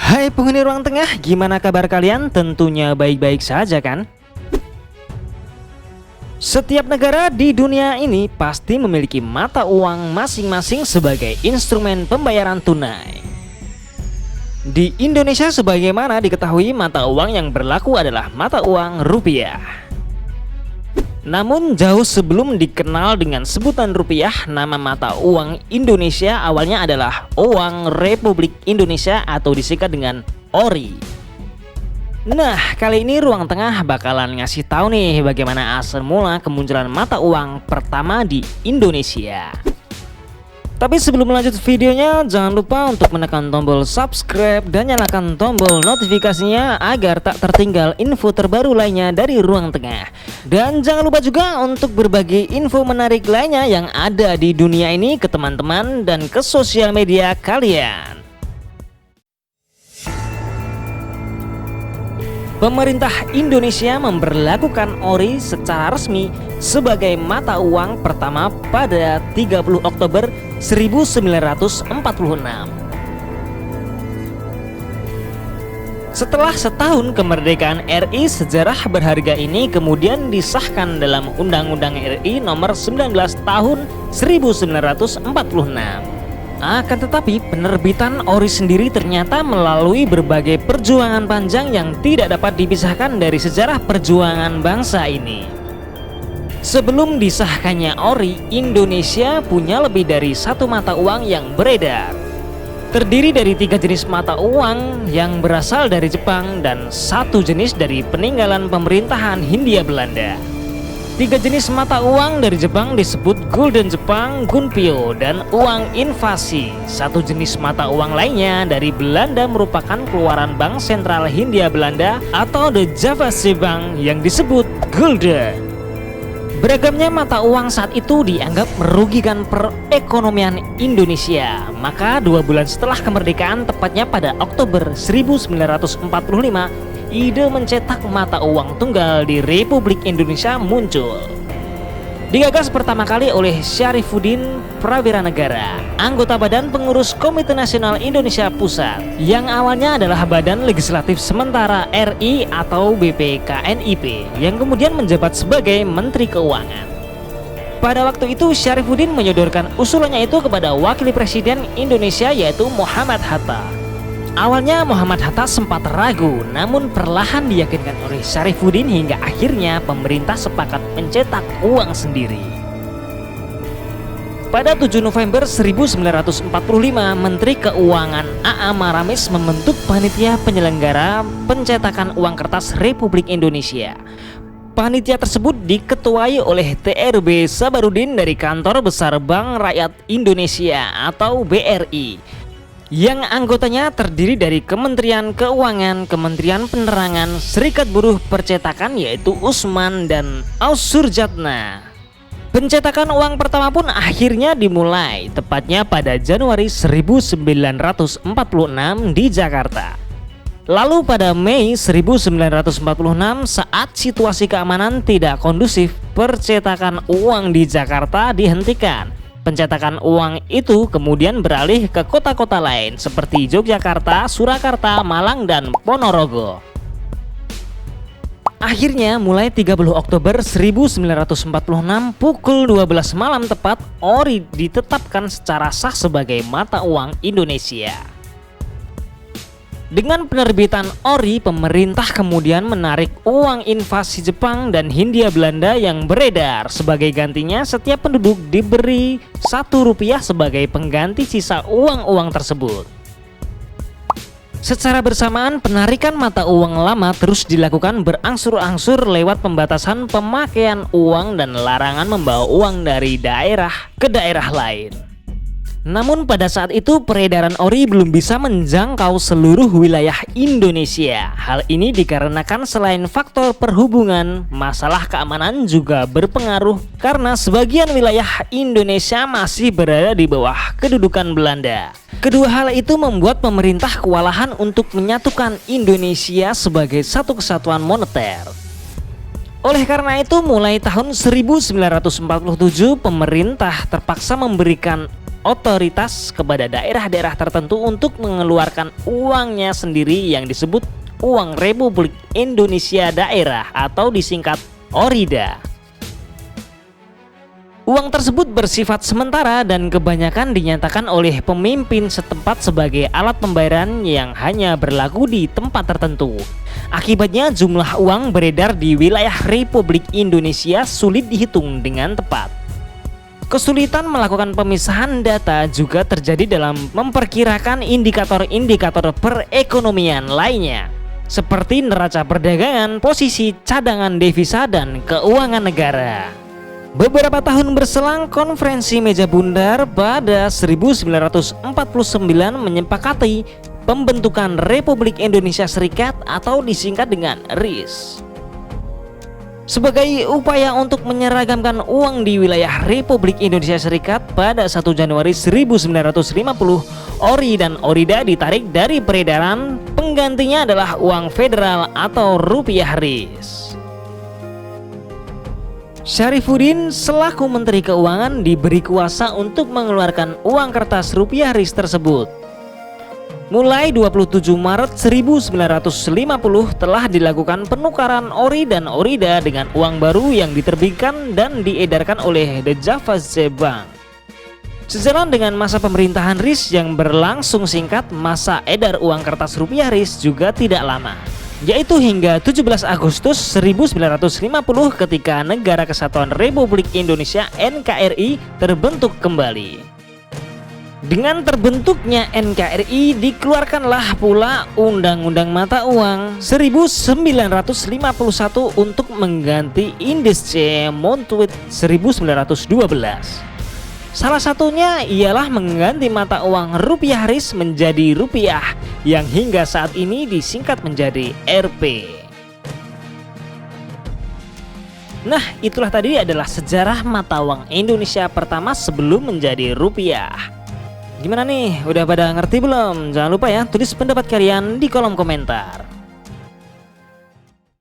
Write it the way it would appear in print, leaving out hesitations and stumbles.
Hai penghuni ruang tengah, gimana kabar kalian? Tentunya baik-baik saja kan? Setiap negara di dunia ini pasti memiliki mata uang masing-masing sebagai instrumen pembayaran tunai. Di Indonesia sebagaimana diketahui, mata uang yang berlaku adalah mata uang rupiah. Namun jauh sebelum dikenal dengan sebutan rupiah, nama mata uang Indonesia awalnya adalah Uang Republik Indonesia atau disingkat dengan ORI. Nah, kali ini Ruang Tengah bakalan ngasih tahu nih bagaimana asal mula kemunculan mata uang pertama di Indonesia. Tapi sebelum lanjut videonya, jangan lupa untuk menekan tombol subscribe dan nyalakan tombol notifikasinya agar tak tertinggal info terbaru lainnya dari Ruang Tengah. Dan jangan lupa juga untuk berbagi info menarik lainnya yang ada di dunia ini ke teman-teman dan ke sosial media kalian. Pemerintah Indonesia memberlakukan ORI secara resmi sebagai mata uang pertama pada 30 Oktober 1946. Setelah setahun kemerdekaan RI, sejarah berharga ini kemudian disahkan dalam Undang-Undang RI Nomor 19 Tahun 1946. Akan tetapi penerbitan ORI sendiri ternyata melalui berbagai perjuangan panjang yang tidak dapat dipisahkan dari sejarah perjuangan bangsa ini. Sebelum disahkannya ORI, Indonesia punya lebih dari satu mata uang yang beredar. Terdiri dari 3 jenis mata uang yang berasal dari Jepang dan 1 jenis dari peninggalan pemerintahan Hindia Belanda. 3 jenis mata uang dari Jepang disebut Gulden Jepang, Gunpyo, dan uang invasi. 1 jenis mata uang lainnya dari Belanda merupakan keluaran Bank Sentral Hindia Belanda atau The Javasche Bank yang disebut Gulden. Beragamnya mata uang saat itu dianggap merugikan perekonomian Indonesia. Maka 2 bulan setelah kemerdekaan, tepatnya pada Oktober 1945, ide mencetak mata uang tunggal di Republik Indonesia muncul. Digagas pertama kali oleh Syarifuddin Prawiranegara, anggota Badan Pengurus Komite Nasional Indonesia Pusat, yang awalnya adalah Badan Legislatif Sementara RI atau BPKNIP, yang kemudian menjabat sebagai Menteri Keuangan. Pada waktu itu Syarifuddin menyodorkan usulannya itu kepada Wakil Presiden Indonesia yaitu Muhammad Hatta. Awalnya Muhammad Hatta sempat ragu, namun perlahan diyakinkan oleh Syarifuddin hingga akhirnya pemerintah sepakat mencetak uang sendiri. Pada 7 November 1945, Menteri Keuangan A.A. Maramis membentuk panitia penyelenggara pencetakan uang kertas Republik Indonesia. Panitia tersebut diketuai oleh TRB Sabarudin dari Kantor Besar Bank Rakyat Indonesia atau BRI, yang anggotanya terdiri dari Kementerian Keuangan, Kementerian Penerangan, Serikat Buruh Percetakan yaitu Usman dan Ausurjatna. Pencetakan uang pertama pun akhirnya dimulai tepatnya pada Januari 1946 di Jakarta. Lalu pada Mei 1946, saat situasi keamanan tidak kondusif, percetakan uang di Jakarta dihentikan. Pencetakan uang itu kemudian beralih ke kota-kota lain seperti Yogyakarta, Surakarta, Malang, dan Ponorogo. Akhirnya mulai 30 Oktober 1946 pukul 12 malam tepat, ORI ditetapkan secara sah sebagai mata uang Indonesia. Dengan penerbitan ORI, pemerintah kemudian menarik uang invasi Jepang dan Hindia Belanda yang beredar. Sebagai gantinya, setiap penduduk diberi Rp1 sebagai pengganti sisa uang-uang tersebut. Secara bersamaan, penarikan mata uang lama terus dilakukan berangsur-angsur lewat pembatasan pemakaian uang dan larangan membawa uang dari daerah ke daerah lain. Namun pada saat itu peredaran ORI belum bisa menjangkau seluruh wilayah Indonesia. Hal ini dikarenakan selain faktor perhubungan, masalah keamanan juga berpengaruh karena sebagian wilayah Indonesia masih berada di bawah kedudukan Belanda. Kedua hal itu membuat pemerintah kewalahan untuk menyatukan Indonesia sebagai satu kesatuan moneter. Oleh karena itu mulai tahun 1947 pemerintah terpaksa memberikan otoritas kepada daerah-daerah tertentu untuk mengeluarkan uangnya sendiri yang disebut Uang Republik Indonesia Daerah atau disingkat ORIDA. Uang tersebut bersifat sementara dan kebanyakan dinyatakan oleh pemimpin setempat sebagai alat pembayaran yang hanya berlaku di tempat tertentu. Akibatnya jumlah uang beredar di wilayah Republik Indonesia sulit dihitung dengan tepat. Kesulitan melakukan pemisahan data juga terjadi dalam memperkirakan indikator-indikator perekonomian lainnya, seperti neraca perdagangan, posisi cadangan devisa, dan keuangan negara. Beberapa tahun berselang, Konferensi Meja Bundar pada 1949 menyepakati pembentukan Republik Indonesia Serikat atau disingkat dengan RIS. Sebagai upaya untuk menyeragamkan uang di wilayah Republik Indonesia Serikat pada 1 Januari 1950, ORI dan ORIDA ditarik dari peredaran, penggantinya adalah uang federal atau rupiah RIS. Syarifuddin selaku Menteri Keuangan diberi kuasa untuk mengeluarkan uang kertas rupiah RIS tersebut. Mulai 27 Maret 1950 telah dilakukan penukaran ORI dan ORIDA dengan uang baru yang diterbitkan dan diedarkan oleh The Javaze Bank. Sejalan dengan masa pemerintahan RIS yang berlangsung singkat, masa edar uang kertas rupiah RIS juga tidak lama, yaitu hingga 17 Agustus 1950 ketika Negara Kesatuan Republik Indonesia NKRI terbentuk kembali. Dengan terbentuknya NKRI dikeluarkanlah pula Undang-Undang Mata Uang 1951 untuk mengganti Indische Muntwet 1912. Salah satunya ialah mengganti mata uang rupiah RIS menjadi rupiah yang hingga saat ini disingkat menjadi Rp. Nah, itulah tadi adalah sejarah mata uang Indonesia pertama sebelum menjadi rupiah. Gimana nih? Udah pada ngerti belum? Jangan lupa ya, tulis pendapat kalian di kolom komentar.